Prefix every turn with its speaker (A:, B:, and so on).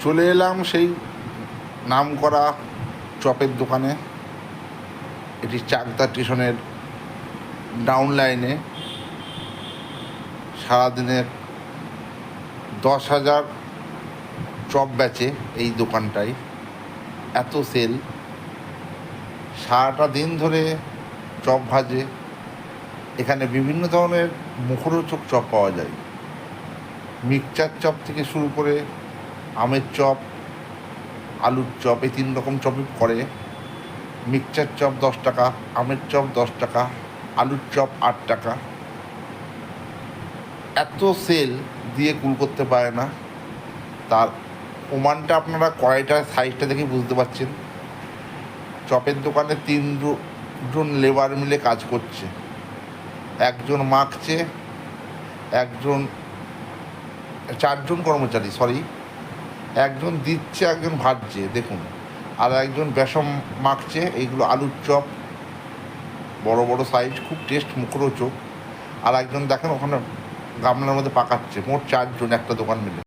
A: চলে এলাম সেই নামকরা চপের দোকানে। এটি চাকদা স্টেশনের ডাউন লাইনে। সারাদিনের 10,000 চপ বেচে এই দোকানটায়। এত সেল, সারাটা দিন ধরে চপ ভাজে। এখানে বিভিন্ন ধরনের মুখরোচক চপ পাওয়া যায়। মিক্সচার চপ থেকে শুরু করে আমের চপ, আলুর চপ, এই 3 রকম চপই করে। মিক্সচার চপ 10 টাকা, আমের চপ 10 টাকা, আলুর চপ 8 টাকা। এত সেল দিয়ে কুল করতে পারে না। তার প্রমাণটা আপনারা কড়াইটার সাইজটা দেখে বুঝতে পারছেন। চপের দোকানে 3জন লেবার মিলে কাজ করছে। একজন মাখছে, 4জন কর্মচারী, একজন দিচ্ছে, একজন ভাজছে দেখুন, আর একজন বেসম মাখছে। এইগুলো আলুর চপ, বড় বড় সাইজ, খুব টেস্ট, মুখরোচক। আর একজন দেখেন ওখানে গামলার মধ্যে পাকাচ্ছে। মোট 4জন একটা দোকান মিলে।